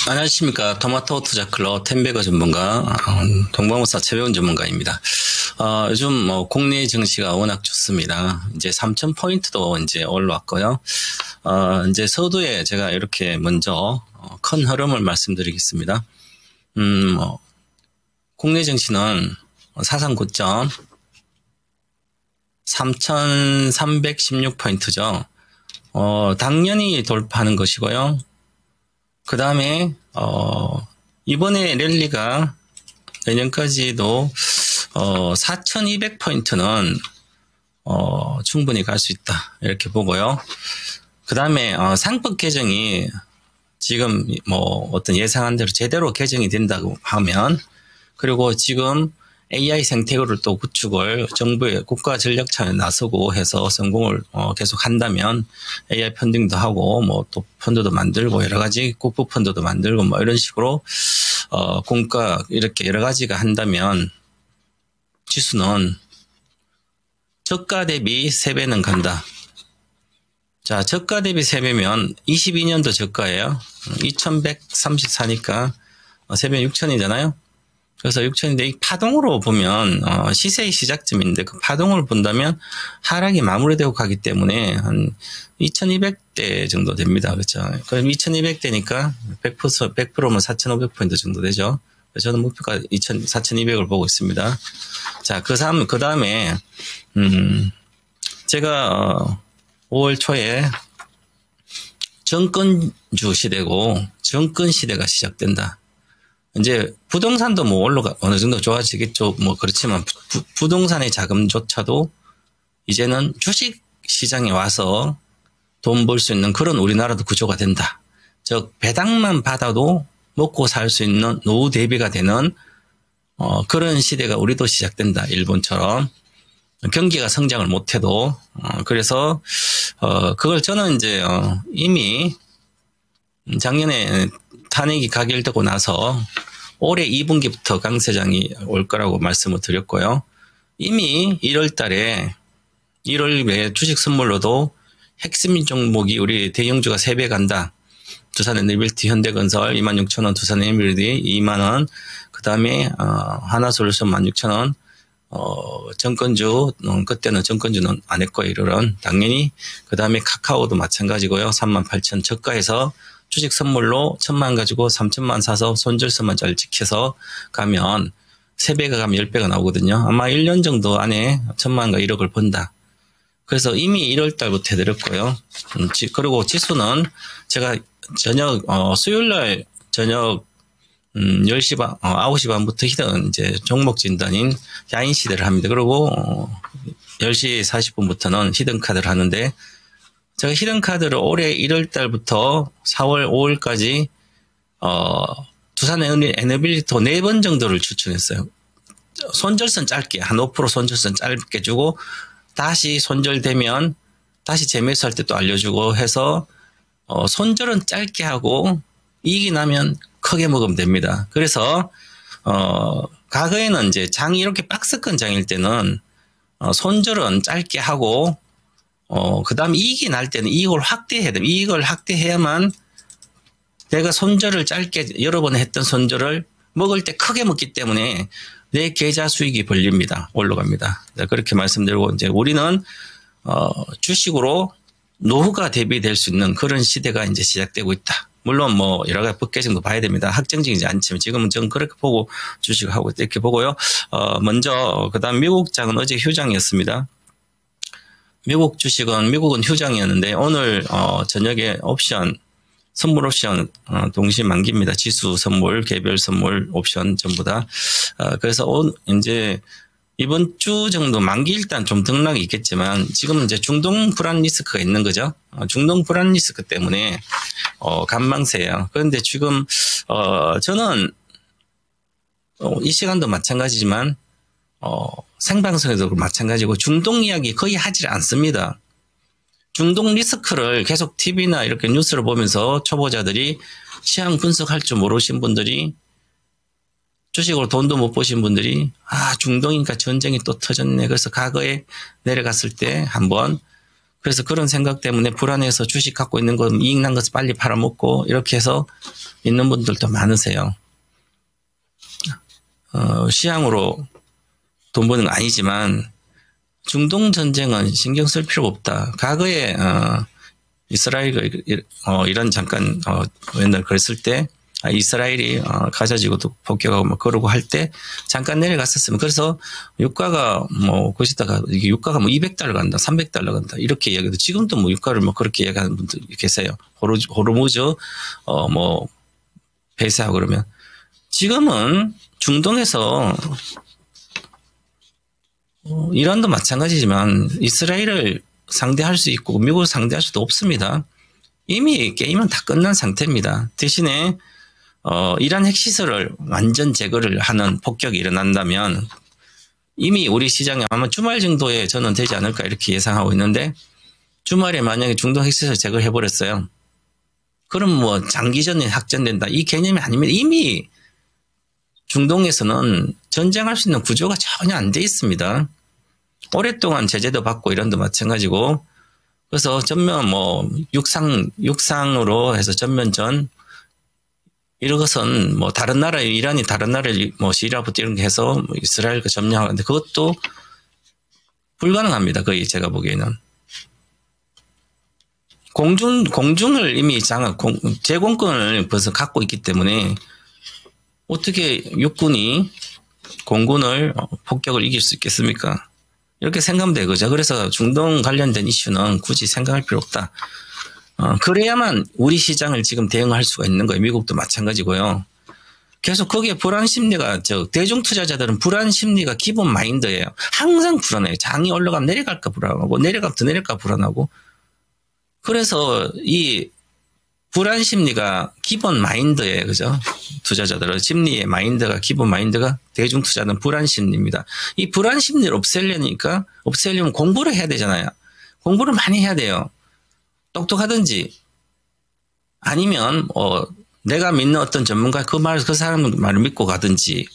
안녕하십니까. 토마토 투자클럽 텐베거 전문가, 동방무사 최배운 전문가입니다. 요즘 국내 증시가 워낙 좋습니다. 이제 3,000포인트도 이제 올라왔고요. 이제 서두에 제가 이렇게 먼저 큰 흐름을 말씀드리겠습니다. 국내 증시는 사상 고점 3,316포인트죠. 당연히 돌파하는 것이고요. 그 다음에, 이번에 랠리가 내년까지도, 4,200포인트는, 충분히 갈 수 있다. 이렇게 보고요. 그 다음에, 상법 개정이 지금 어떤 예상한 대로 제대로 개정이 된다고 하면, 그리고 지금 AI 생태계를 또 구축을 정부의 국가 전략 차원에 나서고 해서 성공을 계속 한다면 AI 펀딩도 하고 또 펀드도 만들고 여러 가지 국부 펀드도 만들고 이런 식으로 공과 이렇게 여러 가지가 한다면 지수는 저가 대비 3배는 간다. 자, 저가 대비 3배면 22년도 저가예요. 2134니까 3배 6천이잖아요. 그래서 6천인데 이 파동으로 보면 시세의 시작점인데 그 파동을 본다면 하락이 마무리되고 가기 때문에 한 2200대 정도 됩니다. 그렇죠? 그럼 2200대니까 100%면 4500포인트 정도 되죠. 저는 목표가 4200을 보고 있습니다. 자, 그 다음에 제가 5월 초에 정권주 시대고 정권 시대가 시작된다. 이제 부동산도 어느 정도 좋아지겠죠. 그렇지만 부동산의 자금조차도 이제는 주식 시장에 와서 돈 벌 수 있는 그런 우리나라도 구조가 된다. 즉 배당만 받아도 먹고 살 수 있는 노후 대비가 되는 그런 시대가 우리도 시작된다. 일본처럼 경기가 성장을 못해도 그래서 그걸 저는 이제 이미 작년에 탄핵이 가결되고 나서 올해 2분기부터 강세장이 올 거라고 말씀을 드렸고요. 이미 1월 달에 1월에 주식 선물로도 핵심 종목이 우리 대형주가 3배 간다. 두산에너빌티, 현대건설 26,000원, 두산에너빌티 2만원, 그 다음에 하나솔루션 16,000원, 정권주, 그때는 정권주는 안 했고요. 1월은 당연히 그 다음에 카카오도 마찬가지고요. 38,000 저가에서 주식 선물로 1,000만 가지고 3,000만 사서 손절선만 잘 지켜서 가면 3배가 가면 10배가 나오거든요. 아마 1년 정도 안에 1,000만과 1억을 번다. 그래서 이미 1월 달부터 해드렸고요. 그리고 지수는 제가 수요일날 저녁 10시 반, 9시 반부터 히든 이제 종목 진단인 야인 시대를 합니다. 그리고 10시 40분부터는 히든 카드를 하는데 제가 히든카드를 올해 1월 달부터 4월, 5월까지, 두산 에너빌리티 4번 정도를 추천했어요. 손절선 짧게, 한 5% 손절선 짧게 주고, 다시 손절되면, 다시 재매수할 때 또 알려주고 해서, 손절은 짧게 하고, 이익이 나면 크게 먹으면 됩니다. 그래서, 과거에는 이제 장이 이렇게 박스권 장일 때는, 손절은 짧게 하고, 그 다음에 이익이 날 때는 이익을 확대해야 됩니다. 이익을 확대해야만 내가 손절을 짧게 여러 번 했던 손절을 먹을 때 크게 먹기 때문에 내 계좌 수익이 벌립니다. 올라갑니다. 그렇게 말씀드리고 이제 우리는, 주식으로 노후가 대비될 수 있는 그런 시대가 이제 시작되고 있다. 물론 여러 가지 법 개정도 봐야 됩니다. 확정적이지 않지만 지금은 저는 그렇게 보고 주식을 하고 있다. 이렇게 보고요. 먼저, 그 다음 미국장은 어제 휴장이었습니다. 미국은 휴장이었는데 오늘 저녁에 선물 옵션 동시 만기입니다. 지수 선물, 개별 선물 옵션 전부 다. 그래서 이제 이번 주 정도 만기 일단 좀 등락이 있겠지만 지금은 이제 중동 불안 리스크가 있는 거죠. 중동 불안 리스크 때문에 관망세예요. 그런데 지금 저는 이 시간도 마찬가지지만 생방송에도 마찬가지고 중동 이야기 거의 하질 않습니다. 중동 리스크를 계속 TV나 이렇게 뉴스를 보면서 초보자들이 시황 분석할 줄 모르신 분들이 주식으로 돈도 못 보신 분들이 중동이니까 전쟁이 또 터졌네. 그래서 과거에 내려갔을 때 한번 그래서 그런 생각 때문에 불안해서 주식 갖고 있는 거 이익 난 것을 빨리 팔아먹고 이렇게 해서 있는 분들도 많으세요. 시향으로 돈 버는 건 아니지만 중동 전쟁은 신경 쓸 필요가 없다. 과거에 이스라엘과 이란 잠깐 옛날 그랬을 때 이스라엘이 가자지구도 폭격하고 막 그러고 할 때 잠깐 내려갔었으면 그래서 유가가 뭐 거기다가 이게 유가가 뭐 200달러 간다, 300달러 간다 이렇게 이야기도 지금도 뭐 유가를 뭐 그렇게 이야기하는 분들 계세요. 호르무즈 뭐 폐쇄하고 그러면 지금은 중동에서 이란도 마찬가지지만 이스라엘을 상대할 수 있고 미국을 상대할 수도 없습니다. 이미 게임은 다 끝난 상태입니다. 대신에 이란 핵시설을 완전 제거를 하는 폭격이 일어난다면 이미 우리 시장에 아마 주말 정도에 저는 되지 않을까 이렇게 예상하고 있는데 주말에 만약에 중동 핵시설 제거를 해버렸어요. 그럼 뭐 장기전에 확전된다 이 개념이 아니면 이미 중동에서는 전쟁할 수 있는 구조가 전혀 안 돼 있습니다. 오랫동안 제재도 받고 이란도 마찬가지고 그래서 전면 뭐 육상으로 해서 전면전 이런 것은 뭐 다른 나라 이란이 다른 나라를 뭐 시리아부터 이런 게 해서 뭐 이스라엘과 점령하는데 그것도 불가능합니다. 거의 제가 보기에는 공중을 이미 제공권을 벌써 갖고 있기 때문에 어떻게 육군이 공군을 폭격을 이길 수 있겠습니까? 이렇게 생각하면 되거죠. 그래서 중동 관련된 이슈는 굳이 생각할 필요 없다. 그래야만 우리 시장을 지금 대응할 수가 있는 거예요. 미국도 마찬가지고요. 계속 거기에 불안 심리가 대중 투자자들은 불안 심리가 기본 마인드예요. 항상 불안해요. 장이 올라가면 내려갈까 불안하고 내려가면 더 내릴까 불안하고 그래서 이 불안 심리가 기본 마인드예요. 그죠? 투자자들은 심리의 마인드가 기본 마인드가 대중 투자는 불안 심리입니다. 이 불안 심리를 없애려면 공부를 해야 되잖아요. 공부를 많이 해야 돼요. 똑똑하든지 아니면 내가 믿는 어떤 전문가 그 사람 말을 믿고 가든지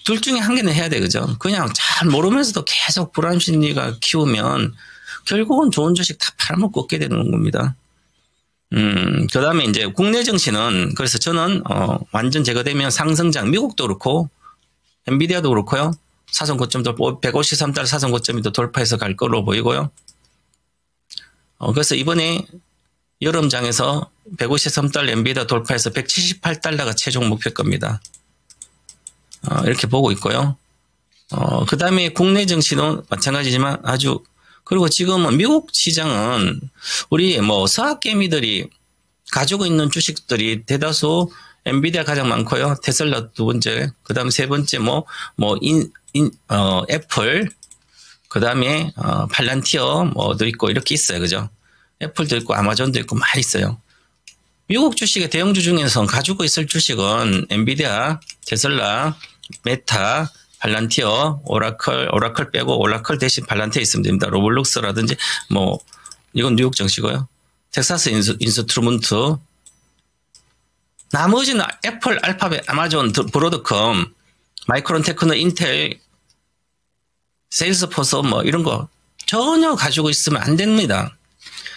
둘 중에 한 개는 해야 돼. 그죠? 그냥 잘 모르면서도 계속 불안 심리가 키우면 결국은 좋은 주식 다 팔아먹고 얻게 되는 겁니다. 그 다음에 이제 국내 증시는 그래서 저는 완전 제거되면 상승장 미국도 그렇고 엔비디아도 그렇고요. 사선 고점도 153달러 사선 고점이 또 돌파해서 갈 걸로 보이고요. 그래서 이번에 여름장에서 153달러 엔비디아 돌파해서 178달러가 최종 목표 겁니다. 이렇게 보고 있고요. 그 다음에 국내 증시는 마찬가지지만 그리고 지금은 미국 시장은 우리 뭐 서학개미들이 가지고 있는 주식들이 대다수 엔비디아 가장 많고요. 테슬라 두 번째, 그 다음 세 번째 애플, 그 다음에 팔란티어 뭐도 있고 이렇게 있어요. 그죠? 애플도 있고 아마존도 있고 많이 있어요. 미국 주식의 대형주 중에서 가지고 있을 주식은 엔비디아, 테슬라, 메타, 팔란티어, 오라클 빼고 오라클 대신 팔란티어 있으면 됩니다. 로블록스라든지 이건 뉴욕 증시고요. 텍사스 인스트루먼트. 나머지는 애플, 알파벳, 아마존, 브로드컴, 마이크론 테크노, 인텔, 세일스포스 이런 거 전혀 가지고 있으면 안 됩니다.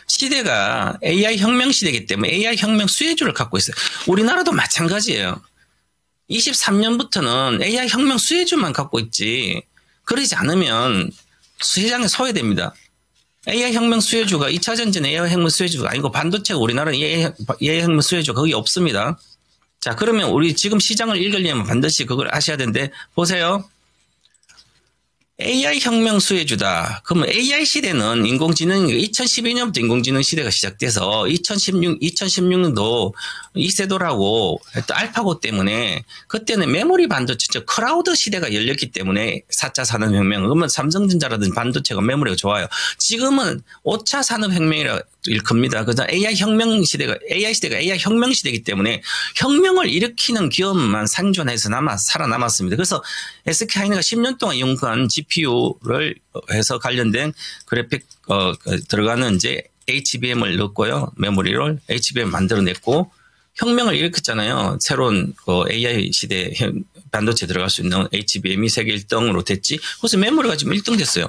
시대가 AI 혁명 시대이기 때문에 AI 혁명 수혜주를 갖고 있어요. 우리나라도 마찬가지예요. 23년부터는 AI 혁명 수혜주만 갖고 있지 그러지 않으면 시장에 소외됩니다. AI 혁명 수혜주가 2차 전지는 AI 혁명 수혜주가 아니고 반도체가 우리나라는 AI 혁명 수혜주가 거기 없습니다. 자, 그러면 우리 지금 시장을 읽으려면 반드시 그걸 아셔야 되는데 보세요. AI 혁명 수혜주다. 그러면 AI 시대는 인공지능 2012년부터 인공지능 시대가 시작돼서 2016년도 이세돌하고 또 알파고 때문에 그때는 메모리 반도체, 즉 클라우드 시대가 열렸기 때문에 4차 산업혁명. 그러면 삼성전자라든지 반도체가 메모리가 좋아요. 지금은 5차 산업혁명이라 일컫니다. 그래서 AI 시대가 AI 혁명 시대이기 때문에 혁명을 일으키는 기업만 생존해서 살아남았습니다. 그래서 SK하이닉스가 10년 동안 연구한 GPU를 해서 관련된 그래픽 들어가는 이제 HBM을 넣었고요. 메모리를 HBM 만들어냈고 혁명을 일으켰잖아요. 새로운 AI 시대에 반도체 들어갈 수 있는 HBM이 세계 1등으로 됐지. 그래서 메모리가 지금 1등 됐어요.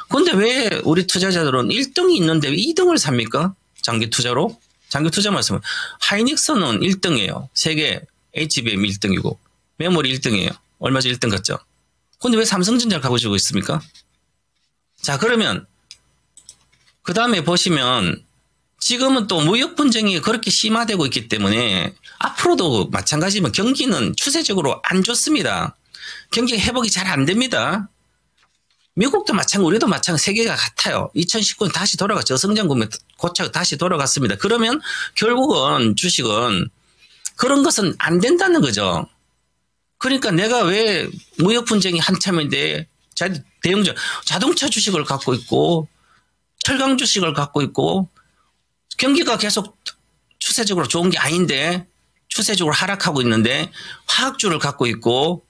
그런데 왜 우리 투자자들은 1등이 있는데 왜 2등을 삽니까? 장기 투자로? 장기 투자 말씀은 하이닉스는 1등이에요. 세계 HBM 1등이고 메모리 1등이에요. 얼마 전 1등 갔죠. 그런데 왜 삼성전자를 가고 있습니까? 자, 그러면 그 다음에 보시면 지금은 또 무역 분쟁이 그렇게 심화되고 있기 때문에 앞으로도 마찬가지지만 경기는 추세적으로 안 좋습니다. 경기 회복이 잘 안 됩니다. 미국도 마찬가지, 우리도 마찬가지, 세계가 같아요. 2019년 다시 돌아가 저성장 국면 고착 다시 돌아갔습니다. 그러면 결국은 주식은 그런 것은 안 된다는 거죠. 그러니까 내가 왜 무역 분쟁이 한참인데 대형주 자동차 주식을 갖고 있고 철강 주식을 갖고 있고 경기가 계속 추세적으로 좋은 게 아닌데 추세적으로 하락하고 있는데 화학주를 갖고 있고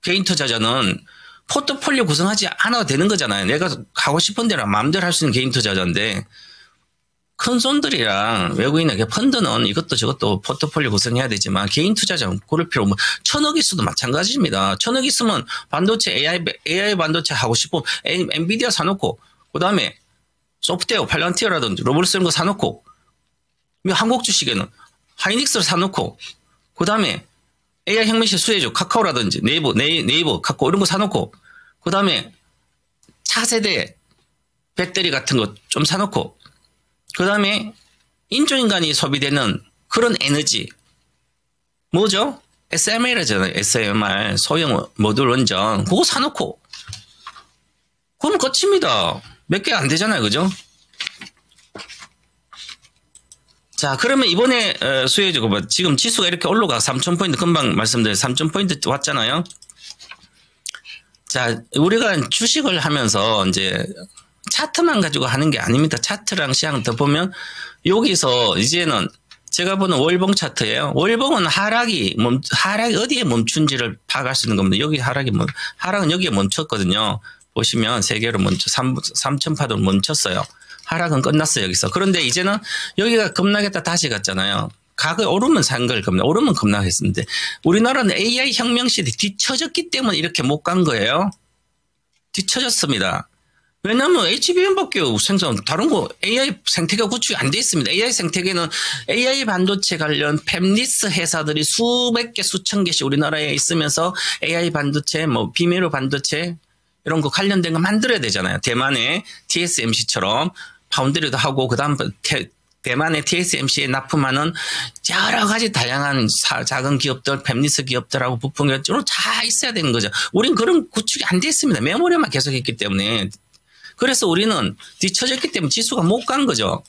개인 투자자는 포트폴리오 구성하지 않아도 되는 거잖아요. 내가 가고 싶은 대로 마음대로 할 수 있는 개인 투자자인데 큰 손들이랑 외국인에게 펀드는 이것도 저것도 포트폴리오 구성해야 되지만 개인 투자자는 그럴 필요 없고 1,000억 있어도 마찬가지입니다. 1,000억 있으면 반도체 AI 반도체 하고 싶으면 엔비디아 사놓고 그 다음에 소프트웨어 팔란티어라든지 로봇 쓰는 거 사놓고 한국 주식에는 하이닉스를 사놓고 그 다음에 AI 혁명실 수혜주 카카오라든지 네이버 카카오 이런 거 사놓고 그 다음에 차세대 배터리 같은 거 좀 사놓고 그 다음에 인조인간이 소비되는 그런 에너지 뭐죠? SMR이잖아요. SMR 소형 모듈 원전 그거 사놓고 그럼 끝입니다. 몇 개 안 되잖아요. 그죠? 자, 그러면 이번에 수혜주 지금 지수가 이렇게 올라가 3,000포인트 금방 말씀드린 3,000포인트 왔잖아요. 자, 우리가 주식을 하면서 이제 차트만 가지고 하는 게 아닙니다. 차트랑 시장 더 보면 여기서 이제는 제가 보는 월봉 차트예요. 월봉은 하락이 어디에 멈춘지를 파악할 수 있는 겁니다. 여기 하락은 여기에 멈췄거든요. 보시면 세계로 3,000파도 멈췄어요. 하락은 끝났어요, 여기서. 그런데 이제는 여기가 급락했다 다시 갔잖아요. 가격이 오르면 산 걸 오르면 급락했는데 우리나라는 AI 혁명 시대에 뒤처졌기 때문에 이렇게 못 간 거예요. 뒤처졌습니다. 왜냐하면 HBM밖에 다른 거 AI 생태계가 구축이 안 돼 있습니다. AI 생태계는 AI 반도체 관련 팹리스 회사들이 수백 개, 수천 개씩 우리나라에 있으면서 AI 반도체, 비메로 반도체 이런 거 관련된 거 만들어야 되잖아요. 대만의 TSMC처럼 파운드리도 하고 그다음 대만의 TSMC에 납품하는 여러 가지 다양한 작은 기업들, 팹리스 기업들하고 부품기업들로 다 있어야 되는 거죠. 우린 그런 구축이 안 돼 있습니다. 메모리만 계속했기 때문에. 그래서 우리는 뒤처졌기 때문에 지수가 못 간 거죠.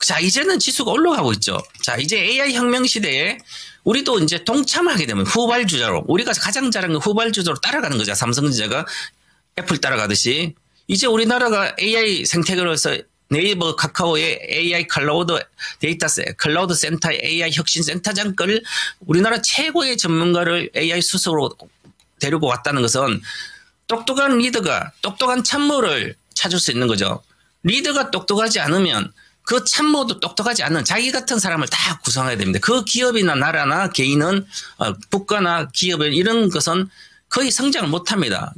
자, 이제는 지수가 올라가고 있죠. 자, 이제 AI 혁명 시대에 우리도 이제 동참하게 되면 후발주자로 우리가 가장 잘하는 후발주자로 따라가는 거죠. 삼성전자가 애플 따라가듯이 이제 우리나라가 AI 생태계로서 네이버 카카오의 AI 클라우드 클라우드 센터 AI 혁신 센터장을 우리나라 최고의 전문가를 AI 수석으로 데리고 왔다는 것은 똑똑한 리더가 똑똑한 참모를 찾을 수 있는 거죠. 리더가 똑똑하지 않으면 그 참모도 똑똑하지 않은 자기 같은 사람을 다 구성해야 됩니다. 그 기업이나 나라나 개인은 국가나 기업은 이런 것은 거의 성장을 못합니다.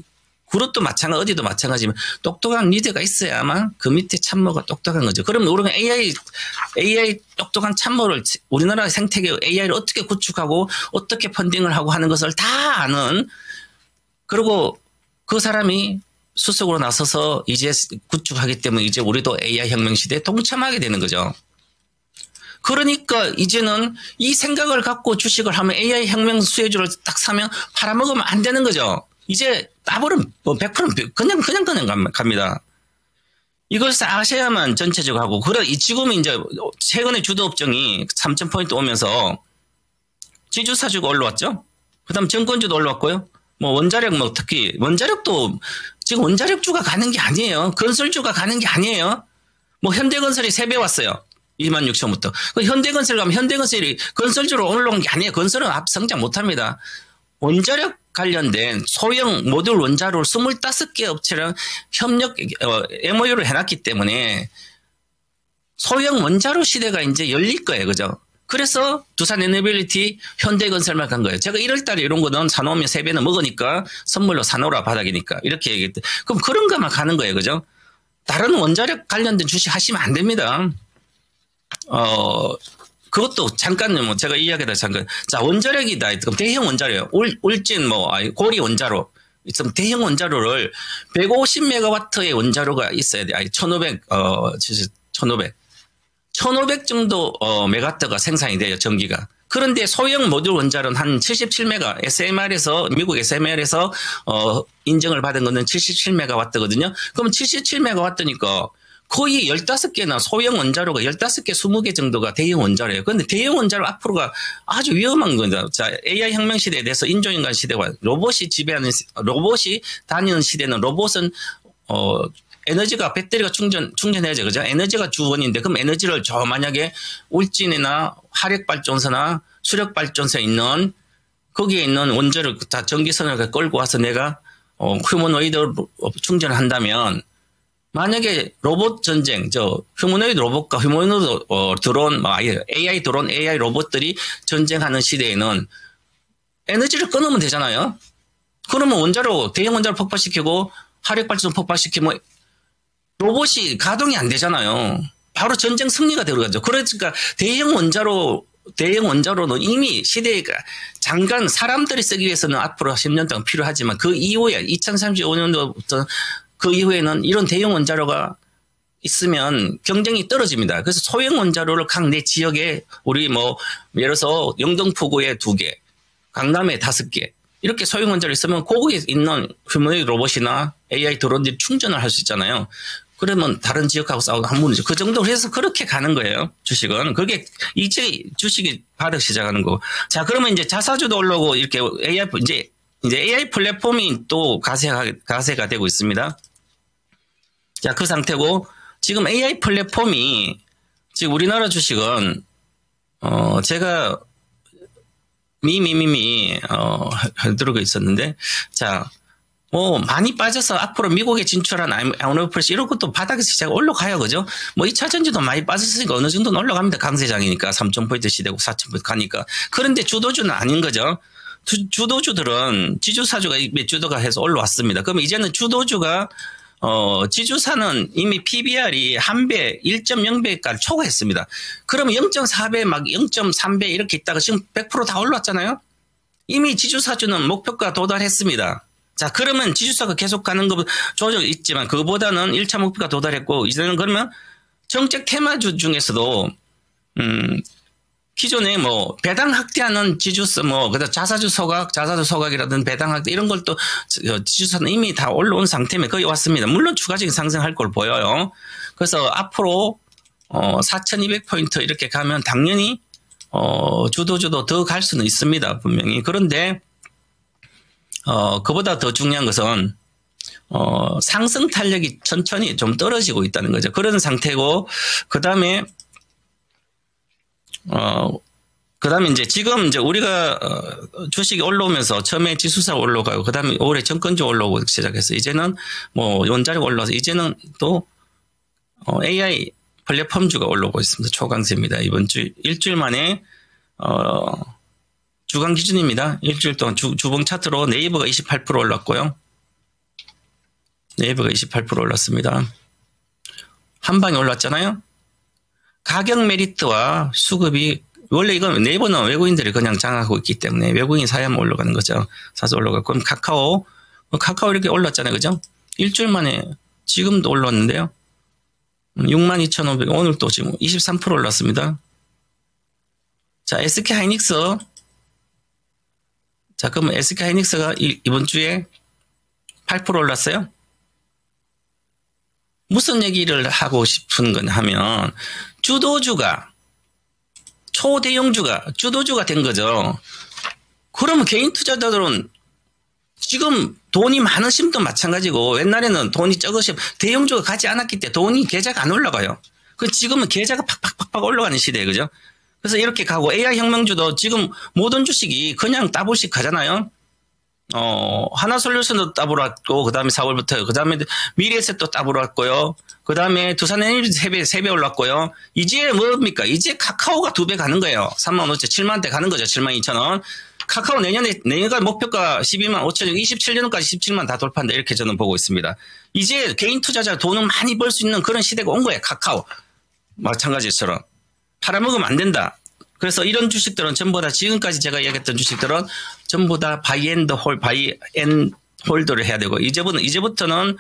그룹도 마찬가지, 어디도 마찬가지지만 똑똑한 리더가 있어야만 그 밑에 참모가 똑똑한 거죠. 그러면 우리가 AI 똑똑한 참모를 우리나라 생태계 AI를 어떻게 구축하고 어떻게 펀딩을 하고 하는 것을 다 아는 그리고 그 사람이 수석으로 나서서 이제 구축하기 때문에 이제 우리도 AI 혁명 시대에 동참하게 되는 거죠. 그러니까 이제는 이 생각을 갖고 주식을 하면 AI 혁명 수혜주를 딱 사면 팔아먹으면 안 되는 거죠. 이제 따버리면 100% 그냥 갑니다. 이것을 아셔야만 전체적으로 하고, 지금 이제 최근에 주도 업종이 3,000포인트 오면서 지주사주가 올라왔죠? 그 다음 정권주도 올라왔고요. 원자력 특히, 원자력도 지금 원자력주가 가는 게 아니에요. 건설주가 가는 게 아니에요. 현대건설이 3배 왔어요. 26,000부터. 현대건설 가면 현대건설이 건설주로 올라온 게 아니에요. 건설은 성장 못 합니다. 원자력 관련된 소형 모듈 원자로를 25개 업체랑 MOU를 해놨기 때문에 소형 원자로 시대가 이제 열릴 거예요. 그죠? 그래서 두산 에너빌리티, 현대건설만 간 거예요. 제가 1월 달에 이런 거는 사놓으면 3배는 먹으니까 선물로 사놓으라 바닥이니까 이렇게 얘기했대. 그럼 그런 것만 가는 거예요. 그죠? 다른 원자력 관련된 주식 하시면 안 됩니다. 그것도 잠깐 뭐 제가 이야기하다 잠깐. 자, 원자력이다. 그럼 대형 원자력. 울진 고리 원자로. 있으면 대형 원자로를 150메가와트의 원자로가 있어야 돼. 1500 정도 메가와트가 생산이 돼요, 전기가. 그런데 소형 모듈 원자로는 한 77메가, SMR에서, 미국 SMR에서 인정을 받은 거는 77메가와트거든요. 그럼 77메가와트니까 거의 15개나 소형 원자로가 15개, 20개 정도가 대형 원자로예요. 그런데 대형 원자로 앞으로가 아주 위험한 겁니다. 자, AI 혁명 시대에 대해서 인조인간 시대와 로봇이 다니는 시대는 로봇은 에너지가 배터리가 충전해야죠. 그죠? 에너지가 주원인데 그럼 에너지를 만약에 울진이나 화력발전소나 수력발전소에 있는 거기에 있는 원자를 다 전기선을 끌고 와서 내가 휴머노이드 충전을 한다면 만약에 로봇 전쟁, 휴머노이드 로봇과 휴머노이드 드론, AI 드론, AI 로봇들이 전쟁하는 시대에는 에너지를 끊으면 되잖아요. 그러면 대형 원자로 폭발시키고 화력발전소 폭발시키면 로봇이 가동이 안 되잖아요. 바로 전쟁 승리가 들어가죠. 그러니까 대형 원자로는 이미 시대가 잠깐 사람들이 쓰기 위해서는 앞으로 10년 동안 필요하지만 그 이후에 2035년도부터 그 이후에는 이런 대형 원자로가 있으면 경쟁이 떨어집니다. 그래서 소형 원자로를 각 내 지역에 우리 예를 들어서 영등포구에 2개, 강남에 5개 이렇게 소형 원자로 있으면 거기에 있는 휴머노이드 로봇이나 AI 드론들이 충전을 할 수 있잖아요. 그러면 다른 지역하고 싸우고 한 번이죠. 그 정도로 해서 그렇게 가는 거예요. 주식은. 그게 이제 주식이 바로 시작하는 거고. 자, 그러면 이제 자사주도 올라오고 이렇게 이제 AI 플랫폼이 또 가세가 되고 있습니다. 자, 그 상태고 지금 AI 플랫폼이 지금 우리나라 주식은 제가 들어가 있었는데 자, 많이 빠져서 앞으로 미국에 진출한 아이오노프레시 이런 것도 바닥에서 시작 올라가요. 그죠? 2차 전지도 많이 빠졌으니까 어느 정도는 올라갑니다. 강세장이니까 3,000포인트 시대고 4,000포인트 가니까. 그런데 주도주는 아닌 거죠. 주도주들은 지주사주가 몇 주도가 해서 올라왔습니다. 그럼 이제는 주도주가 지주사는 이미 PBR이 1배, 1.0배까지 초과했습니다. 그러면 0.4배, 0.3배 이렇게 있다가 지금 100% 다 올랐잖아요? 이미 지주사주는 목표가 도달했습니다. 자, 그러면 지주사가 계속 가는 거 조정 있지만 그거보다는 1차 목표가 도달했고 이제는 그러면 정책 테마주 중에서도 기존에 배당 확대하는 지주사 그다음 자사주 소각이라든 배당 확대 이런 걸 또 지주사는 이미 다 올라온 상태면 거의 왔습니다. 물론 추가적인 상승할 걸 보여요. 그래서 앞으로 4,200포인트 이렇게 가면 당연히 주도주도 더 갈 수는 있습니다. 분명히. 그런데 그보다 더 중요한 것은 상승 탄력이 천천히 좀 떨어지고 있다는 거죠. 그런 상태고 그다음에 이제 지금 우리가 주식이 올라오면서 처음에 지수사 올라가고 그다음에 올해 정권주 올라오고 시작해서 이제는 원자력 올라와서 이제는 또 AI 플랫폼주가 올라오고 있습니다. 초강세입니다. 이번 주 일주일 만에 주간 기준입니다. 일주일 동안 주봉 차트로 네이버가 28% 올랐고요. 네이버가 28% 올랐습니다. 한 방에 올랐잖아요. 가격 메리트와 수급이 원래 이건 네이버는 외국인들이 그냥 장악하고 있기 때문에 외국인 사야만 올라가는 거죠. 사서 올라가고 그럼 카카오 이렇게 올랐잖아요. 그죠? 일주일 만에 지금도 올랐는데요. 62,500 오늘 또 지금 23% 올랐습니다. 자, SK하이닉스 자, 그러면 SK하이닉스가 이번 주에 8% 올랐어요. 무슨 얘기를 하고 싶은 건 하면 주도주가 초대형주가 주도주가 된 거죠. 그러면 개인 투자자들은 지금 돈이 많으신 분도 마찬가지고 옛날에는 돈이 적으시면 대형주가 가지 않았기 때문에 계좌가 안 올라가요. 지금은 계좌가 팍팍팍팍 올라가는 시대예요. 그죠? 그래서 이렇게 가고 AI 혁명주도 지금 모든 주식이 그냥 따블씩 가잖아요. 하나솔루션도 따블었고, 그 다음에 4월부터, 그 다음에 미래에셋도 따블었고요. 그 다음에 두산에너지 3배 올랐고요. 이제 뭡니까? 이제 카카오가 2배 가는 거예요. 3만 5천, 7만대 가는 거죠. 7만 2천 원. 카카오 내년까지 목표가 12만 5천, 27년까지 17만 다 돌파한다. 이렇게 저는 보고 있습니다. 이제 개인 투자자 돈을 많이 벌 수 있는 그런 시대가 온 거예요. 카카오. 마찬가지처럼. 팔아먹으면 안 된다. 그래서 이런 주식들은 전부 다 지금까지 제가 이야기했던 주식들은 전부 다 바이 앤 홀드를 해야 되고 이제부터는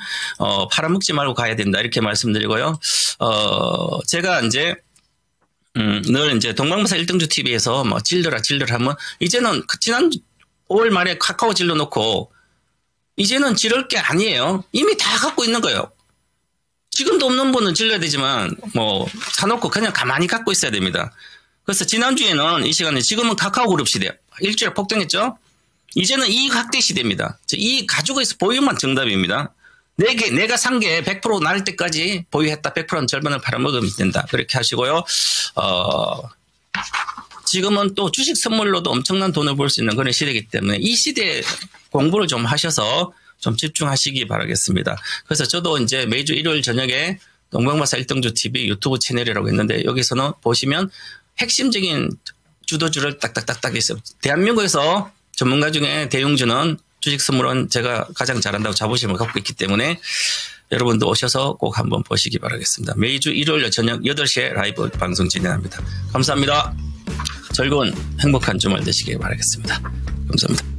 팔아먹지 말고 가야 된다 이렇게 말씀드리고요. 제가 이제 늘 이제 동방부사 1등주 TV에서 뭐 질러라 하면 이제는 지난 5월 말에 카카오 질러 놓고 이제는 지를 게 아니에요. 이미 다 갖고 있는 거예요. 지금도 없는 분은 질러야 되지만 뭐 사놓고 그냥 가만히 갖고 있어야 됩니다. 그래서 지난주에는 이 시간에 지금은 카카오 그룹 시대. 일주일에 폭등했죠? 이제는 이익 확대 시대입니다. 이익 가지고 있어 보유만 정답입니다. 내가 산 게 100% 날 때까지 보유했다. 100%는 절반을 팔아먹으면 된다. 그렇게 하시고요. 지금은 또 주식 선물로도 엄청난 돈을 벌 수 있는 그런 시대이기 때문에 이 시대에 공부를 좀 하셔서 좀 집중하시기 바라겠습니다. 그래서 저도 이제 매주 일요일 저녁에 동방바사 1등주 TV 유튜브 채널이라고 했는데 여기서는 보시면 핵심적인 주도주를 딱딱딱딱 있어요. 대한민국에서 전문가 중에 대형주는 주식 선물은 제가 가장 잘한다고 자부심을 갖고 있기 때문에 여러분도 오셔서 꼭 한번 보시기 바라겠습니다. 매주 일요일 저녁 8시에 라이브 방송 진행합니다. 감사합니다. 즐거운 행복한 주말 되시길 바라겠습니다. 감사합니다.